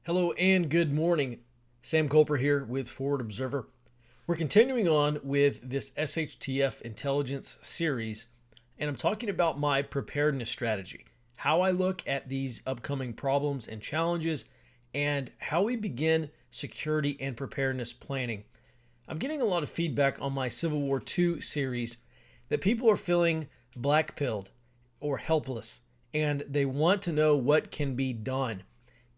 Hello and good morning. Sam Culper here with Forward Observer. We're continuing on with this SHTF intelligence series, and I'm talking about my preparedness strategy, how I look at these upcoming problems and challenges, and how we begin security and preparedness planning. I'm getting a lot of feedback on my Civil War II series that people are feeling black-pilled or helpless, and they want to know what can be done.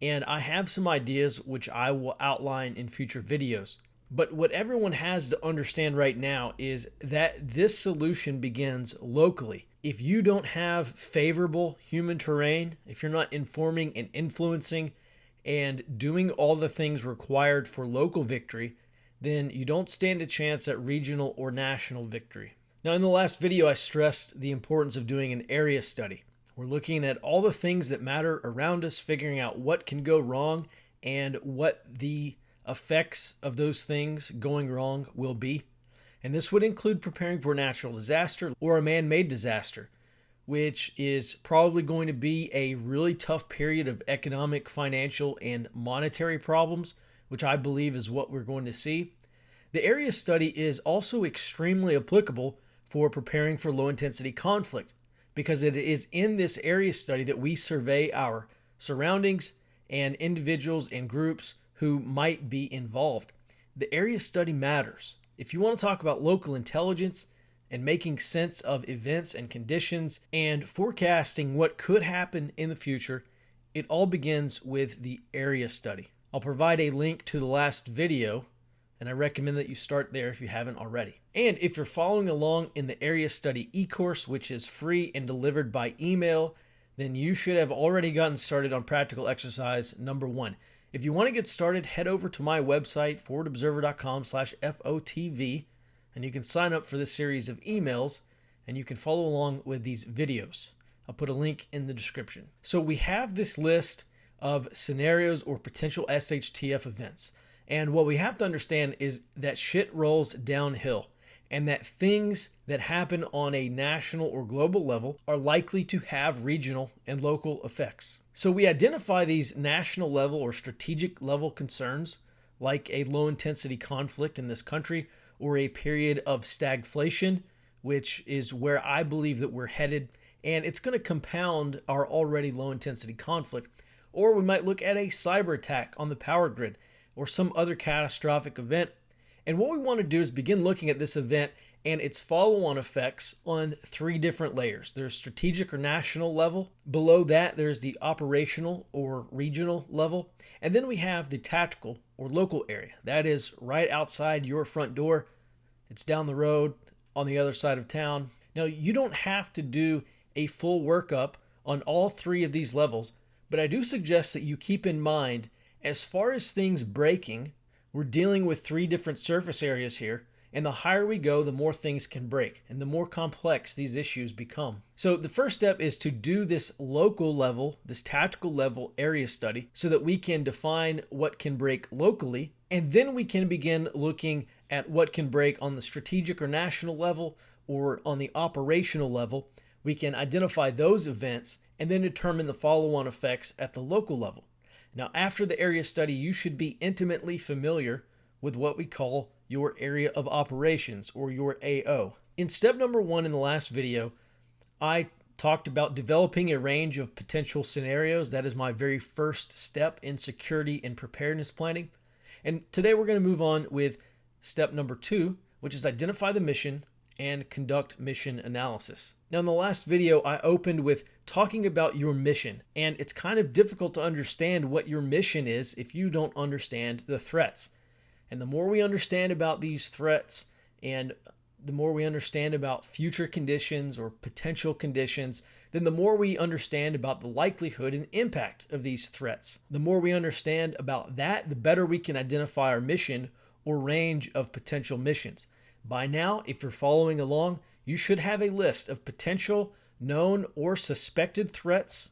And I have some ideas which I will outline in future videos. But what everyone has to understand right now is that this solution begins locally. If you don't have favorable human terrain, if you're not informing and influencing and doing all the things required for local victory, then you don't stand a chance at regional or national victory. Now, in the last video, I stressed the importance of doing an area study. We're looking at all the things that matter around us, figuring out what can go wrong and what the effects of those things going wrong will be. And this would include preparing for a natural disaster or a man-made disaster, which is probably going to be a really tough period of economic, financial, and monetary problems, which I believe is what we're going to see. The area study is also extremely applicable for preparing for low-intensity conflict, because it is in this area study that we survey our surroundings and individuals and groups who might be involved. The area study matters. If you want to talk about local intelligence and making sense of events and conditions and forecasting what could happen in the future, it all begins with the area study. I'll provide a link to the last video, and I recommend that you start there if you haven't already. And if you're following along in the Area Study e-course, which is free and delivered by email, then you should have already gotten started on practical exercise number 1. If you want to get started, head over to my website, forwardobserver.com/FOTV, and you can sign up for this series of emails, and you can follow along with these videos. I'll put a link in the description. So we have this list of scenarios or potential SHTF events. And what we have to understand is that shit rolls downhill, and that things that happen on a national or global level are likely to have regional and local effects. So we identify these national level or strategic level concerns, like a low intensity conflict in this country or a period of stagflation, which is where I believe that we're headed, and it's going to compound our already low intensity conflict. Or we might look at a cyber attack on the power grid, or some other catastrophic event. And what we want to do is begin looking at this event and its follow-on effects on 3 different layers. There's strategic or national level. Below that, there's the operational or regional level. And then we have the tactical or local area. That is right outside your front door. It's down the road on the other side of town. Now, you don't have to do a full workup on all 3 of these levels, but I do suggest that you keep in mind, as far as things breaking, we're dealing with 3 different surface areas here, and the higher we go, the more things can break, and the more complex these issues become. So the first step is to do this local level, this tactical level area study, so that we can define what can break locally, and then we can begin looking at what can break on the strategic or national level, or on the operational level. We can identify those events, and then determine the follow-on effects at the local level. Now, after the area study, you should be intimately familiar with what we call your area of operations, or your AO. In step number 1 in the last video, I talked about developing a range of potential scenarios. That is my very first step in security and preparedness planning. And today we're going to move on with step number 2, which is identify the mission and conduct mission analysis. Now, in the last video, I opened with talking about your mission, and it's kind of difficult to understand what your mission is if you don't understand the threats. And the more we understand about these threats, and the more we understand about future conditions or potential conditions, then the more we understand about the likelihood and impact of these threats. The more we understand about that, the better we can identify our mission or range of potential missions. By now, if you're following along, you should have a list of potential, known, or suspected threats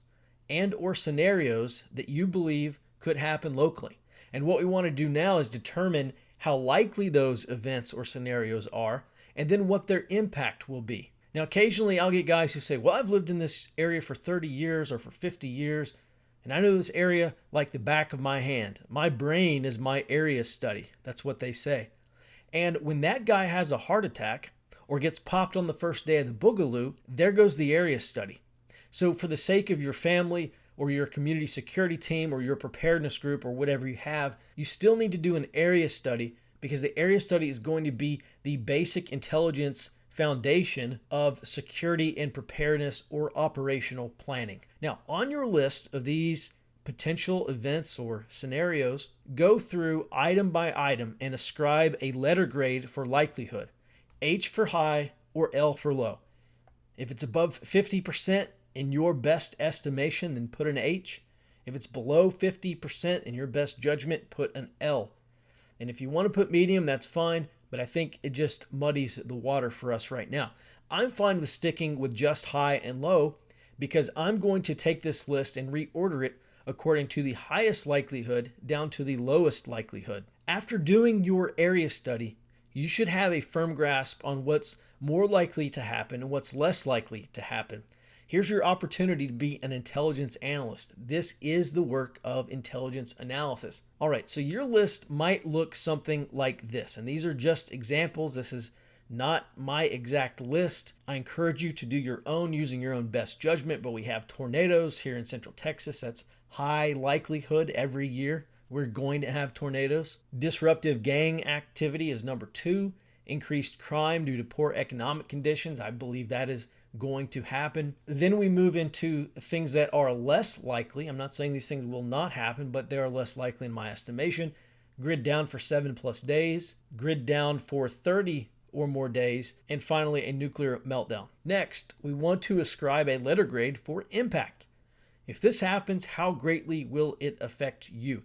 and or scenarios that you believe could happen locally. And what we want to do now is determine how likely those events or scenarios are, and then what their impact will be. Now, occasionally I'll get guys who say, well, I've lived in this area for 30 years or for 50 years, And I know this area like the back of my hand. My brain is my area study. That's what they say. And when that guy has a heart attack or gets popped on the first day of the boogaloo, there goes the area study. So for the sake of your family or your community security team or your preparedness group or whatever you have, you still need to do an area study, because the area study is going to be the basic intelligence foundation of security and preparedness or operational planning. Now, on your list of these potential events or scenarios, go through item by item and ascribe a letter grade for likelihood. H for high or L for low. If it's above 50% in your best estimation, then put an H. If it's below 50% in your best judgment, put an L. And if you want to put medium, that's fine, but I think it just muddies the water for us right now. I'm fine with sticking with just high and low, because I'm going to take this list and reorder it according to the highest likelihood down to the lowest likelihood. After doing your area study, you should have a firm grasp on what's more likely to happen and what's less likely to happen. Here's your opportunity to be an intelligence analyst. This is the work of intelligence analysis. All right, so your list might look something like this, and these are just examples. This is not my exact list. I encourage you to do your own using your own best judgment, but we have tornadoes here in Central Texas. That's high likelihood every year. We're going to have tornadoes. Disruptive gang activity is number 2. Increased crime due to poor economic conditions. I believe that is going to happen. Then we move into things that are less likely. I'm not saying these things will not happen, but they are less likely in my estimation. Grid down for 7+ days, grid down for 30 or more days, and finally a nuclear meltdown. Next, we want to ascribe a letter grade for impact. If this happens, how greatly will it affect you?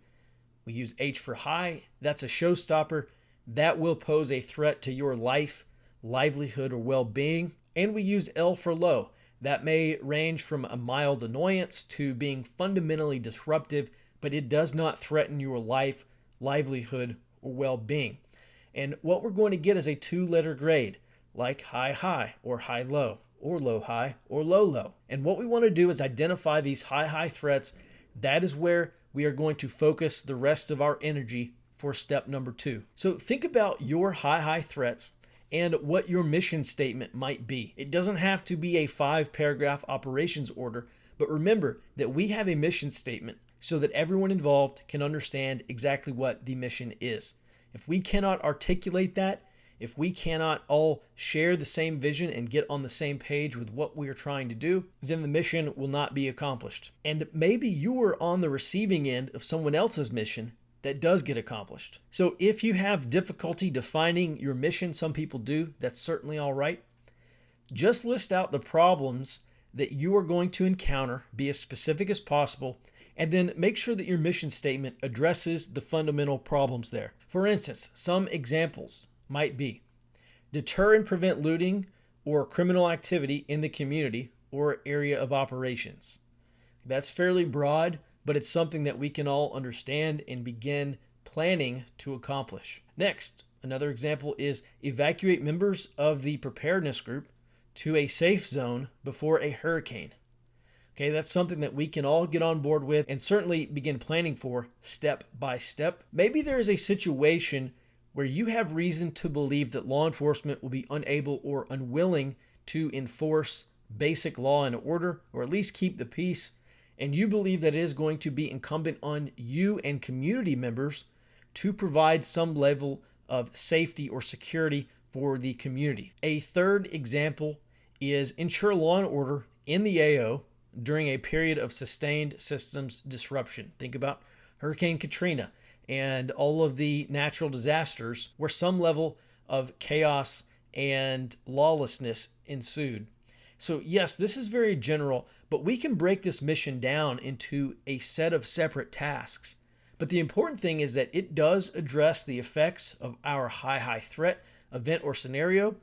We use H for high. That's a showstopper. That will pose a threat to your life, livelihood, or well-being. And we use L for low. That may range from a mild annoyance to being fundamentally disruptive, but it does not threaten your life, livelihood, or well-being. And what we're going to get is a 2-letter grade, like high-high, or high-low, or low-high, or low-low. And what we want to do is identify these high-high threats. That is where we are going to focus the rest of our energy for step number 2. So think about your high-high threats and what your mission statement might be. It doesn't have to be a 5-paragraph operations order, but remember that we have a mission statement so that everyone involved can understand exactly what the mission is. If we cannot articulate that, if we cannot all share the same vision and get on the same page with what we are trying to do, then the mission will not be accomplished. And maybe you are on the receiving end of someone else's mission that does get accomplished. So if you have difficulty defining your mission, some people do, that's certainly all right. Just list out the problems that you are going to encounter, be as specific as possible, and then make sure that your mission statement addresses the fundamental problems there. For instance, some examples might be deter and prevent looting or criminal activity in the community or area of operations. That's fairly broad, but it's something that we can all understand and begin planning to accomplish. Next, another example is evacuate members of the preparedness group to a safe zone before a hurricane. Okay, that's something that we can all get on board with and certainly begin planning for step by step. Maybe there is a situation where you have reason to believe that law enforcement will be unable or unwilling to enforce basic law and order, or at least keep the peace, and you believe that it is going to be incumbent on you and community members to provide some level of safety or security for the community. A third example is ensure law and order in the AO during a period of sustained systems disruption. Think about Hurricane Katrina and all of the natural disasters where some level of chaos and lawlessness ensued. So yes, this is very general, but we can break this mission down into a set of separate tasks. But the important thing is that it does address the effects of our high threat, event, or scenario,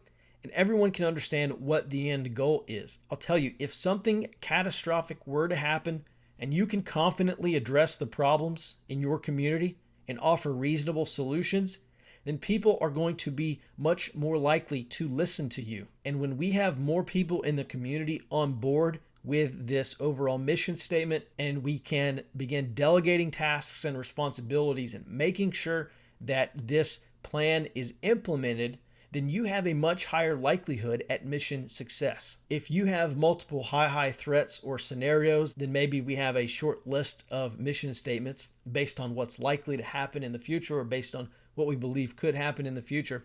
and everyone can understand what the end goal is. I'll tell you, if something catastrophic were to happen and you can confidently address the problems in your community and offer reasonable solutions, then people are going to be much more likely to listen to you. And when we have more people in the community on board with this overall mission statement, and we can begin delegating tasks and responsibilities and making sure that this plan is implemented, then you have a much higher likelihood at mission success. If you have multiple high threats or scenarios, then maybe we have a short list of mission statements based on what's likely to happen in the future or based on what we believe could happen in the future.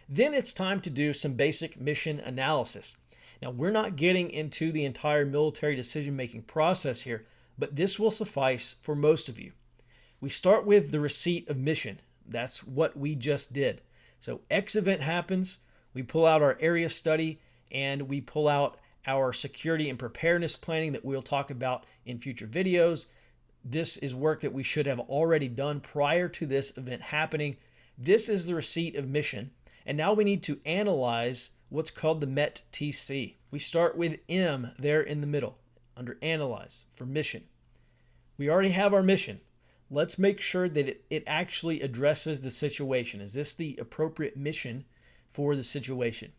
Then it's time to do some basic mission analysis. Now, we're not getting into the entire military decision-making process here, but this will suffice for most of you. We start with the receipt of mission. That's what we just did. So X event happens, we pull out our area study, and we pull out our security and preparedness planning that we'll talk about in future videos. This is work that we should have already done prior to this event happening. This is the receipt of mission. And now we need to analyze what's called the MET TC. We start with M there in the middle under Analyze for mission. We already have our mission. Let's make sure that it actually addresses the situation. Is this the appropriate mission for the situation?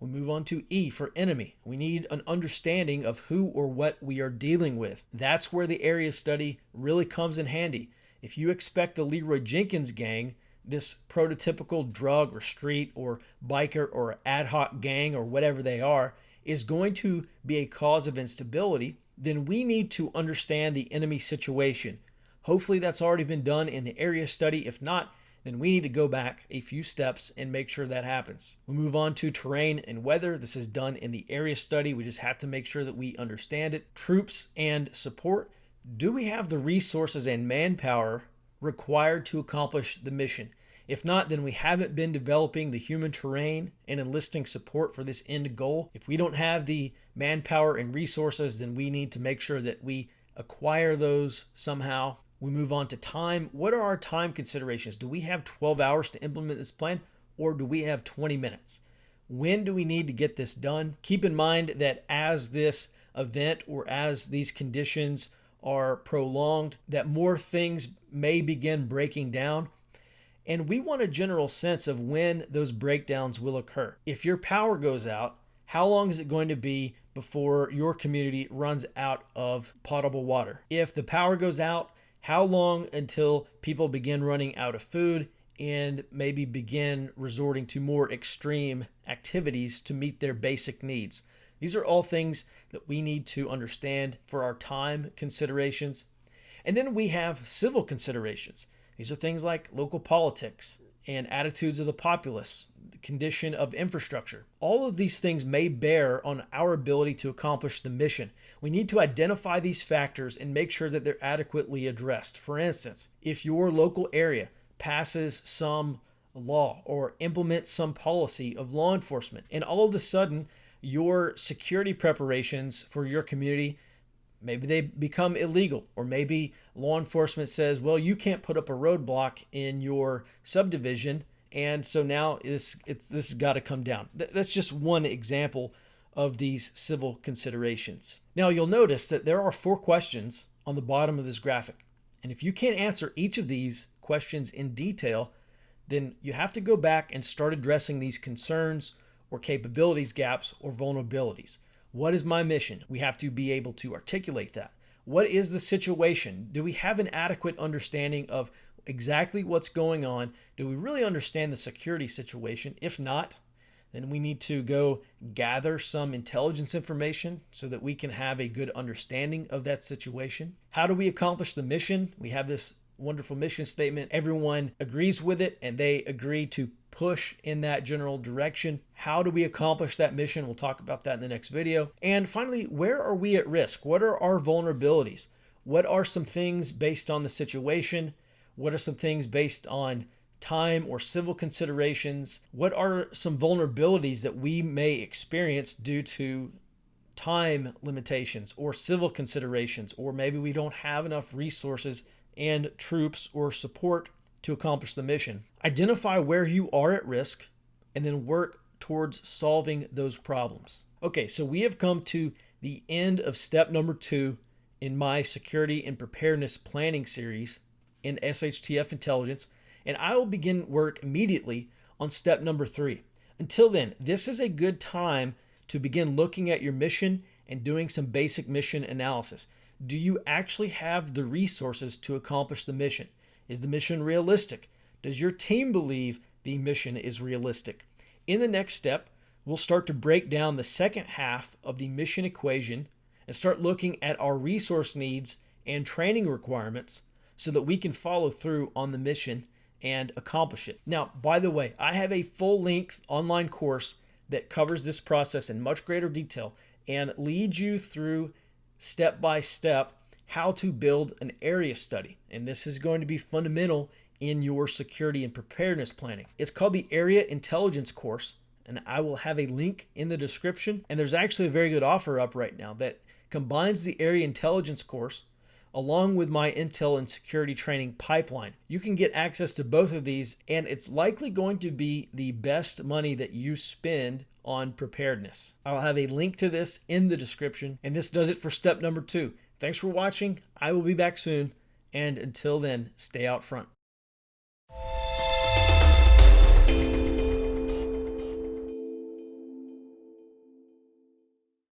We move on to E for enemy. We need an understanding of who or what we are dealing with. That's where the area study really comes in handy. If you expect the Leroy Jenkins gang, this prototypical drug or street or biker or ad hoc gang or whatever they are, is going to be a cause of instability, then we need to understand the enemy situation. Hopefully that's already been done in the area study. If not, then we need to go back a few steps and make sure that happens. We move on to terrain and weather. This is done in the area study. We just have to make sure that we understand it. Troops and support. Do we have the resources and manpower required to accomplish the mission? If not, then we haven't been developing the human terrain and enlisting support for this end goal. If we don't have the manpower and resources, then we need to make sure that we acquire those somehow. We move on to time. What are our time considerations? Do we have 12 hours to implement this plan, or do we have 20 minutes? When do we need to get this done? Keep in mind that as this event or as these conditions are prolonged, that more things may begin breaking down. And we want a general sense of when those breakdowns will occur. If your power goes out, how long is it going to be before your community runs out of potable water? If the power goes out, how long until people begin running out of food and maybe begin resorting to more extreme activities to meet their basic needs? These are all things that we need to understand for our time considerations. And then we have civil considerations. These are things like local politics and attitudes of the populace, the condition of infrastructure. All of these things may bear on our ability to accomplish the mission. We need to identify these factors and make sure that they're adequately addressed. For instance, if your local area passes some law or implements some policy of law enforcement, and all of a sudden your security preparations for your community, maybe they become illegal, or maybe law enforcement says, well, you can't put up a roadblock in your subdivision, and so now this has got to come down. That's just one example of these civil considerations. Now, you'll notice that there are 4 questions on the bottom of this graphic, and if you can't answer each of these questions in detail, then you have to go back and start addressing these concerns or capabilities gaps or vulnerabilities. What is my mission? We have to be able to articulate that. What is the situation? Do we have an adequate understanding of exactly what's going on? Do we really understand the security situation? If not, then we need to go gather some intelligence information so that we can have a good understanding of that situation. How do we accomplish the mission? We have this wonderful mission statement. Everyone agrees with it, and they agree to push in that general direction. How do we accomplish that mission? We'll talk about that in the next video. And finally, where are we at risk? What are our vulnerabilities? What are some things based on the situation? What are some things based on time or civil considerations? What are some vulnerabilities that we may experience due to time limitations or civil considerations, or maybe we don't have enough resources and troops or support to accomplish the mission? Identify where you are at risk and then work towards solving those problems. Okay, so we have come to the end of step number 2 in my security and preparedness planning series in SHTF intelligence, and I will begin work immediately on step number 3. Until then, this is a good time to begin looking at your mission and doing some basic mission analysis. Do you actually have the resources to accomplish the mission? Is the mission realistic? Does your team believe the mission is realistic? In the next step, we'll start to break down the second half of the mission equation and start looking at our resource needs and training requirements so that we can follow through on the mission and accomplish it. Now, by the way, I have a full-length online course that covers this process in much greater detail and leads you through step by step how to build an area study. And this is going to be fundamental in your security and preparedness planning. It's called the Area Intelligence course, and I will have a link in the description. And there's actually a very good offer up right now that combines the Area Intelligence course along with my Intel and Security Training pipeline. You can get access to both of these, and it's likely going to be the best money that you spend on preparedness. I'll have a link to this in the description, and this does it for step number 2. Thanks for watching. I will be back soon, and until then, stay out front.